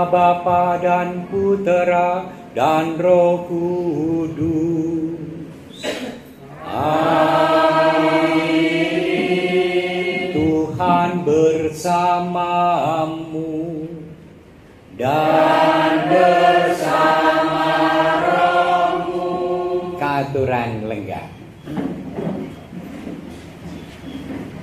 nama Bapa dan Putera dan Roh Kudus. Amin. Tuhan bersamamu dan bersama rohmu. Keaturan lenggah.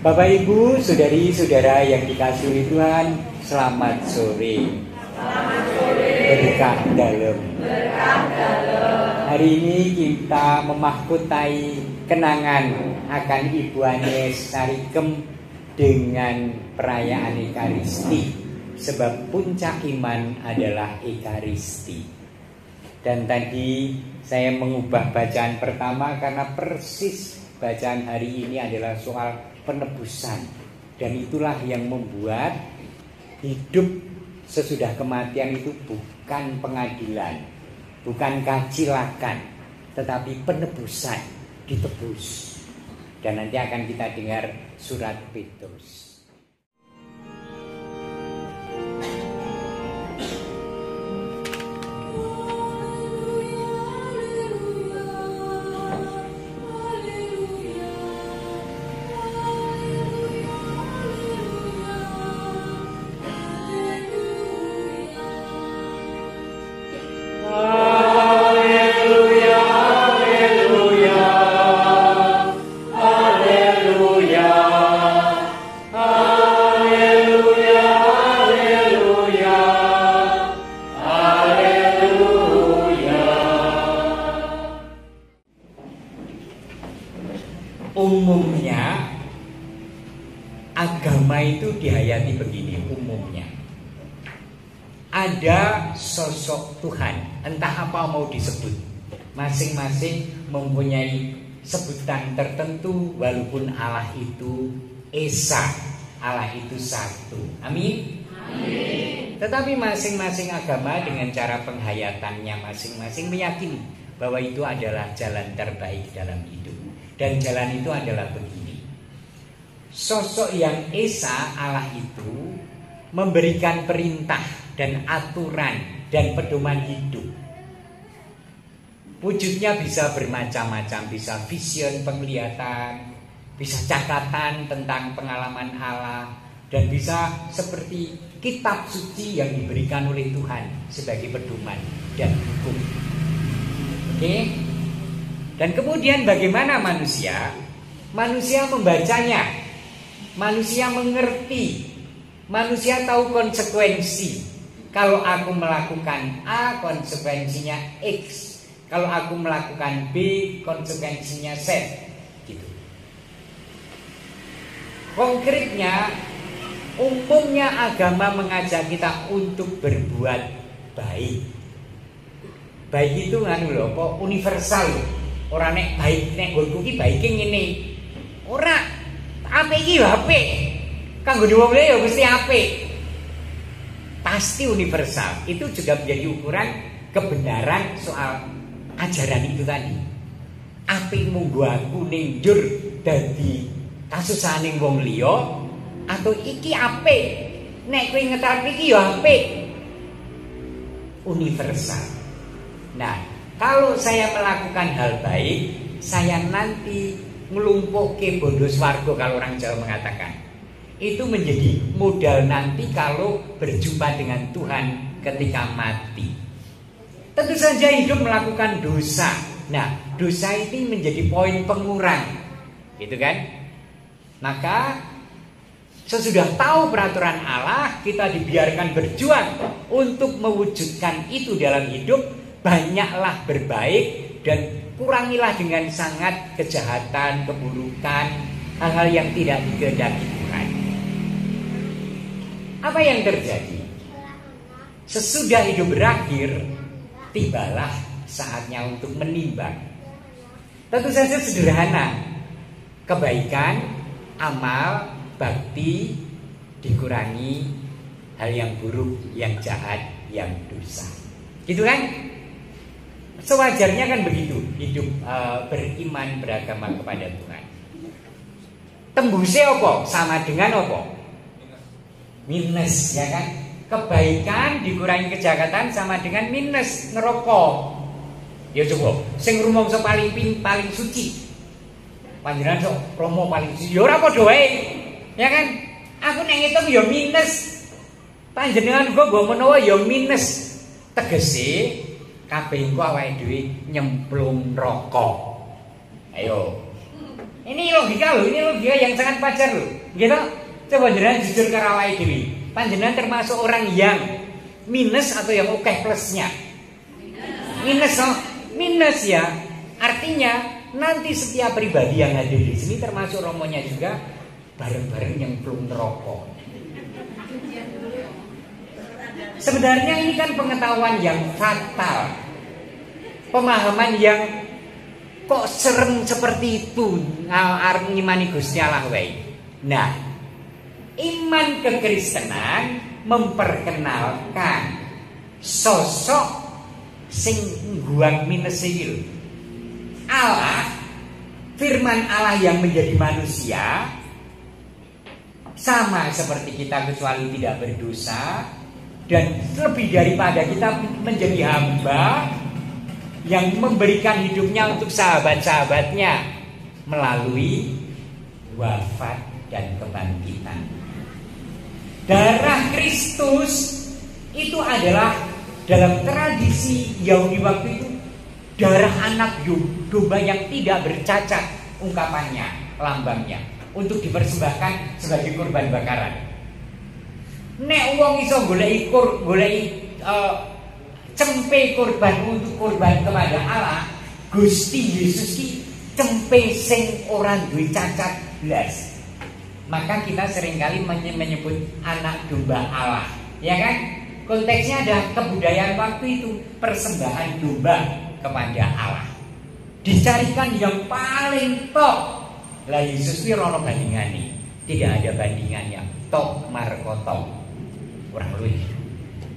Bapak Ibu, saudari-saudara yang dikasihi Tuhan, selamat sore. Selamat sore. Berkah dalam. Berkah dalam. Hari ini kita memahkotai kenangan akan Ibu Agnes Sarikem dengan perayaan Ekaristi, sebab puncak iman adalah Ekaristi. Dan tadi saya mengubah bacaan pertama karena persis bacaan hari ini adalah soal penebusan, dan itulah yang membuat hidup sesudah kematian itu bukan pengadilan, bukan kacilakan, tetapi penebusan, ditebus. Dan nanti akan kita dengar surat Petrus. Umumnya agama itu dihayati begini. Umumnya ada sosok Tuhan, entah apa mau disebut, masing-masing mempunyai sebutan tertentu, walaupun Allah itu Esa, Allah itu satu. Amin. Amin. Tetapi masing-masing agama dengan cara penghayatannya masing-masing meyakini bahwa itu adalah jalan terbaik dalam hidup. Dan jalan itu adalah begini. Sosok yang Esa, Allah itu memberikan perintah dan aturan dan pedoman hidup. Wujudnya bisa bermacam-macam, bisa vision, penglihatan, bisa catatan tentang pengalaman Allah, dan bisa seperti kitab suci yang diberikan oleh Tuhan sebagai pedoman dan hukum. Oke? Dan kemudian bagaimana manusia? Manusia membacanya, manusia mengerti, manusia tahu konsekuensi. Kalau aku melakukan A, konsekuensinya X. Kalau aku melakukan B, konsekuensinya Z. Gitu. Konkretnya, umumnya agama mengajak kita untuk berbuat baik. Baik itu nganu lho, apa universal. Ora nek baik nek nggonku ki baike ngene. Ora apik iki yo apik. Kanggo wong liya yo mesti apik. Pasti universal. Itu juga menjadi ukuran kebenaran soal ajaran itu tadi. Apik munggo aku ning njur dadi kasusane wong liya atau iki apik. Nek kowe ngeterapke iki yo apik. Universal. Nah, kalau saya melakukan hal baik, saya nanti ngelumpuhke bondo swarga kalau orang Jawa mengatakan. Itu menjadi modal nanti kalau berjumpa dengan Tuhan ketika mati. Tentu saja hidup melakukan dosa. Nah, dosa itu menjadi poin pengurang. Gitu kan? Maka sesudah tahu peraturan Allah, kita dibiarkan berjuang untuk mewujudkan itu dalam hidup. Banyaklah berbaik dan kurangilah dengan sangat kejahatan, keburukan, hal-hal yang tidak dikehendaki Tuhan. Apa yang terjadi? Sesudah hidup berakhir, tibalah saatnya untuk menimbang. Tentu saja sederhana. Kebaikan, amal, bakti dikurangi, hal yang buruk, yang jahat, yang dosa. Gitu kan? Sewajarnya kan begitu hidup beriman beragama kepada Tuhan. Tembusnya apa? Sama dengan apa? Minus, ya kan? kebaikan dikurangi kejahatan sama dengan minus neraka. Ya coba, sing rumangsa paling suci. Panjenengan sok promo paling suci. Ya ora padha wae. Ya kan? Aku nek ngitung ya minus. Panjenengan kok mbok menawa ya minus. Tegese kabeh engko awake dhewe nyemplung neraka. Ayo. Ini logika yang sangat wajar loh. Gitu. Coba jenengan jujur karo awake dhewe. Panjenengan termasuk orang yang minus atau yang oke plusnya? Minus loh. Minus ya. Artinya nanti setiap pribadi yang hadir di sini termasuk romonya juga bareng-bareng nyemplung neraka. Sebenarnya ini kan pengetahuan yang fatal. Pemahaman yang kok serem seperti itu arep ngimani Gusti Allah wae. Nah, iman kekristenan memperkenalkan sosok sing ngguang minus iki lho. Allah, firman Allah yang menjadi manusia sama seperti kita kecuali tidak berdosa, dan lebih daripada kita menjadi hamba yang memberikan hidupnya untuk sahabat-sahabatnya melalui wafat dan kebangkitan. Darah Kristus itu adalah dalam tradisi Yahudi waktu itu darah anak domba yang tidak bercacat, ungkapannya, lambangnya, untuk dipersembahkan sebagai kurban bakaran. Nek wong iso goleki cempe kurban untuk kurban kepada Allah, Gusti Yesus ki cempe sing ora duwe cacat blas. Maka kita seringkali menyebut anak domba Allah, ya kan? Konteksnya ada kebudayaan waktu itu, persembahan domba kepada Allah. Dicarikan yang paling top. Lah Yesus ki ora bandingane. Tidak ada bandingannya. Top markoto. Kurang lebih.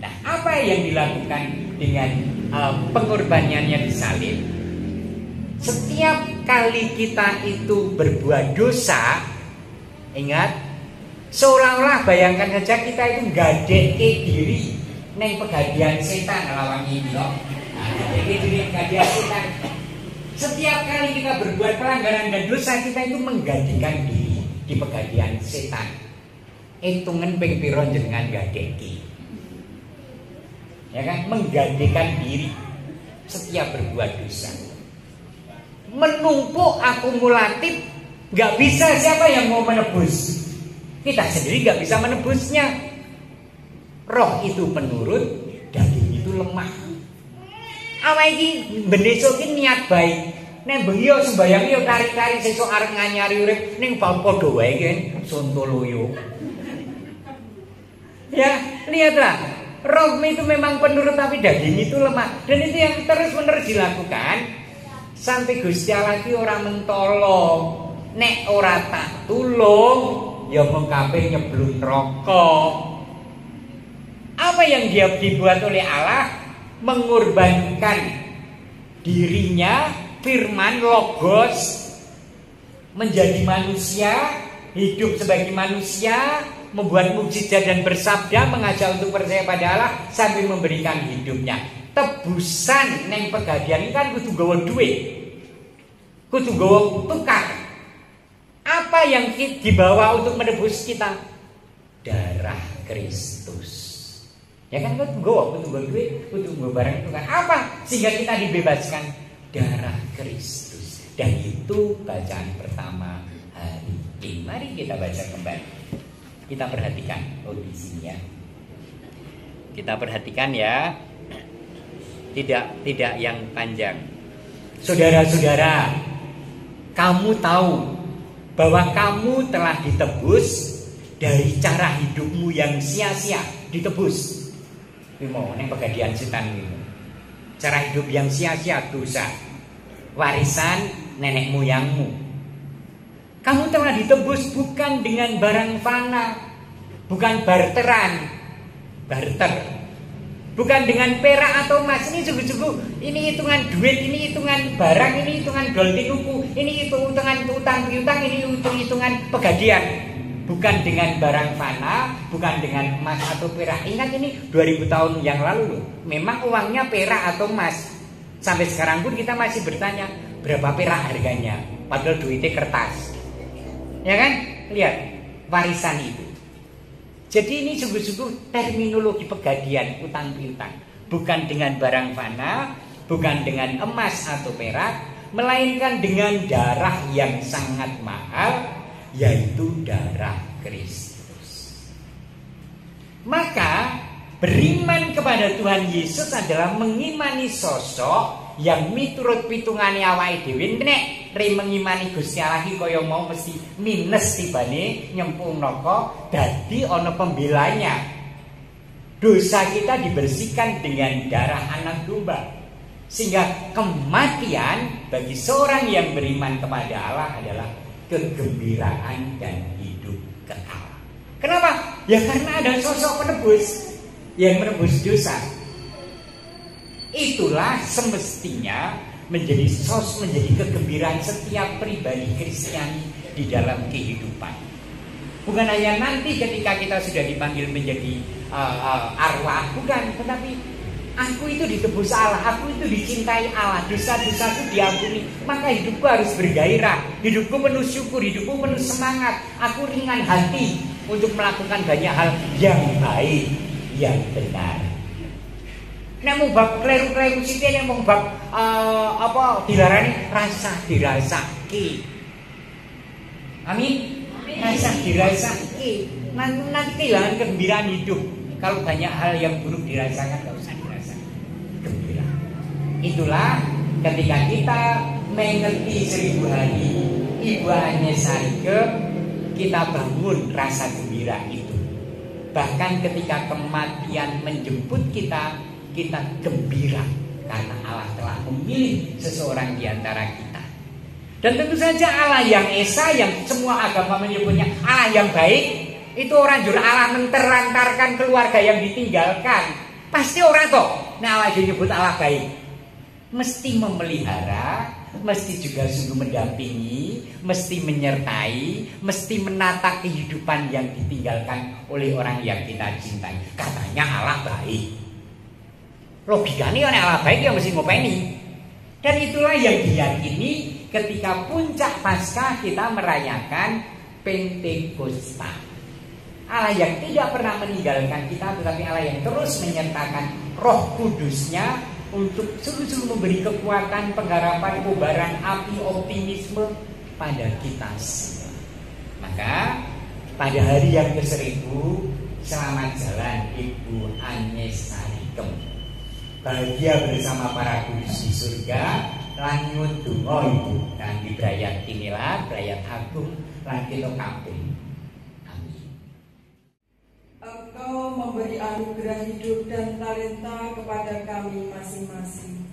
Nah, apa yang dilakukan dengan pengorbanannya disalib? Setiap kali kita itu berbuat dosa, ingat, seolah-olah bayangkan saja kita itu gadekke diri neng pegadian setan lawan ini loh. Nah, gadekke diri pegadian setan. Setiap kali kita berbuat pelanggaran dan dosa, kita itu menggadekan diri di pegadian setan. Hitungan ping pira jenengan gadeki. Ya kan, menggadekan diri setiap berbuat dosa. Menumpuk akumulatif, nggak bisa. Siapa yang mau menebus? Kita sendiri nggak bisa menebusnya. Roh itu penurut, daging itu lemah. Awak iki benesokin niat baik. Nek bengi yo sembayang yo tarik-tarik sesuk arep nganyari urip ning padha wae kan sontoloyo. Ya, lihatlah. Roh itu memang penurut tapi daging itu lemah. Dan itu yang terus-menerus dilakukan sampai Gusti Allah ki ora mentolo. Nek ora tak tulung, ya mung kabeh nyeblung neraka. Apa yang dia dibuat oleh Allah? Mengorbankan dirinya, firman logos, menjadi manusia, hidup sebagai manusia, membuat mukjizat dan bersabda, mengajak untuk percaya pada Allah sambil memberikan hidupnya. Tebusan neng pegadian ini kan kudu gawa duit, kudu gawa tukar. Apa yang dibawa untuk menebus kita? Darah Kristus. Ya kan, kudu gawa duit, kudu gawa barang tukar. Apa sehingga kita dibebaskan? Darah Kristus. Dan itu bacaan pertama hari ini. Mari kita baca kembali. Kita perhatikan kondisinya. Kita perhatikan ya. Tidak yang panjang. Saudara-saudara, kamu tahu bahwa kamu telah ditebus dari cara hidupmu yang sia-sia. Ditebus. Mau neng pegadian setan ini. Cara hidup yang sia-sia, dosa, warisan nenek moyangmu. Kamu telah ditebus bukan dengan barang fana, bukan barteran, barter, bukan dengan perak atau emas. Ini cukup-cukup, ini hitungan duit, ini hitungan barang, ini hitungan dol tinuku, ini hitungan utang piutang, ini hitungan pegadian. bukan dengan barang fana, bukan dengan emas atau perak. Ingat ini 2000 tahun yang lalu loh. Memang uangnya perak atau emas. Sampai sekarang pun kita masih bertanya berapa perak harganya, padahal duitnya kertas. Ya kan? Lihat warisan itu. Jadi ini sungguh-sungguh terminologi pegadian utang piutang, bukan dengan barang fana, bukan dengan emas atau perak, melainkan dengan darah yang sangat mahal, yaitu darah Kristus. Maka beriman kepada Tuhan Yesus adalah mengimani sosok yang miturut pitungane awake dhewe nek re mengimani Gusti Allah iki kaya mau mesti minus tibane nyempung noko, dadi ana pembelanya. Dosa kita dibersihkan dengan darah anak domba. Sehingga kematian bagi seorang yang beriman kepada Allah adalah kegembiraan dan hidup kekal. Kenapa? Ya karena ada sosok penebus yang menebus dosa. Itulah semestinya menjadi kegembiraan setiap pribadi Kristiani di dalam kehidupan. Bukan hanya nanti ketika kita sudah dipanggil menjadi arwah, bukan, tetapi aku itu ditebus Allah, aku itu dicintai Allah, dosa-dosaku diampuni, maka hidupku harus bergairah, hidupku penuh syukur, hidupku penuh semangat, aku ringan hati untuk melakukan banyak hal yang baik, yang benar. Nek mung bab kleru-kleru sithik, nek mung bab dilarani rasa dirasake. Amin. Rasa dirasake. Nanti kehilangan kegembiraan hidup. Kalau banyak hal yang buruk dirasakan, enggak usah dirasakan. Gembira. Itulah ketika kita mengerti 1000 hari Ibu Agnes Sarike, kita bangun rasa gembira itu. Bahkan ketika kematian menjemput kita gembira karena Allah telah memilih seseorang di antara kita. Dan tentu saja Allah yang esa, yang semua agama menyebutnya Allah yang baik, itu orang jur Allah menterantarkan keluarga yang ditinggalkan. Pasti orang toh, nah Allah menyebut Allah baik, mesti memelihara, mesti juga sungguh mendampingi, mesti menyertai, mesti menata kehidupan yang ditinggalkan oleh orang yang kita cintai. Katanya Allah baik. Logikanya kan Allah baik yang mesti ngopeni. Dan itulah yang diyakini ketika puncak Paskah kita merayakan Pentakosta. Allah yang tidak pernah meninggalkan kita, tetapi Allah yang terus menyertakan Roh Kudusnya untuk sungguh-sungguh memberi kekuatan, pengharapan, kobaran api optimisme pada kita semua. Maka pada hari yang ke-1000, selamat jalan Ibu Agnes Sarike. Bahagia bersama para kudus di surga, lan nyuwun donga Ibu kanthi brayat tinilar, brayat agung lan kita kabeh. Amin. Engkau memberi anugerah hidup dan talenta kepada kami masing-masing.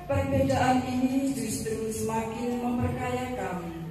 Perbedaan ini justru semakin memperkaya kami.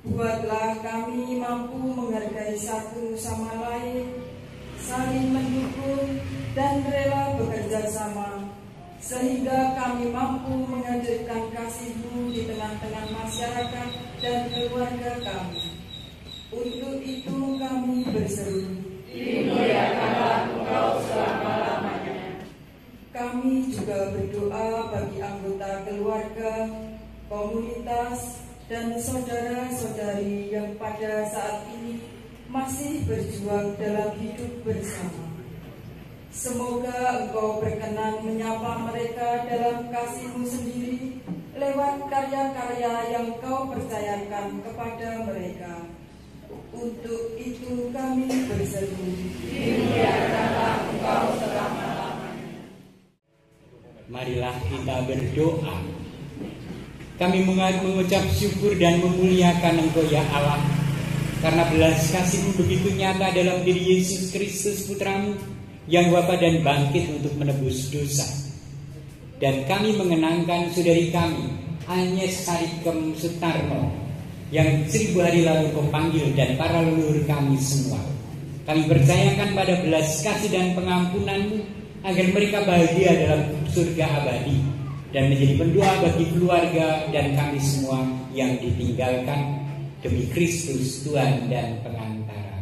Buatlah kami mampu menghargai satu sama lain, saling mendukung dan rela bekerja sama, sehingga kami mampu menghadirkan kasih-Mu di tengah-tengah masyarakat dan keluarga kami. Untuk itu kami berseru, dimuliakanlah Engkau selama-lamanya. Kami juga berdoa bagi anggota keluarga, komunitas, dan saudara-saudari yang pada saat ini masih berjuang dalam hidup bersama. Semoga Engkau berkenan menyapa mereka dalam kasih-Mu sendiri lewat karya-karya yang Kau percayakan kepada mereka. Untuk itu kami berseru, dimuliakanlah Engkau selama-lamanya. Marilah kita berdoa. Kami mengucap syukur dan memuliakan Engkau ya Allah, karena belas kasih-Mu begitu nyata dalam diri Yesus Kristus Putra-Mu yang wafat dan bangkit untuk menebus dosa. Dan kami mengenangkan saudari kami Agnes Sarike Sutarno yang 1000 hari lalu Kau panggil, dan para leluhur kami semua. Kami percayakan pada belas kasih dan pengampunan-Mu agar mereka bahagia dalam surga abadi, dan menjadi pendoa bagi keluarga dan kami semua yang ditinggalkan, demi Kristus Tuhan dan pengantara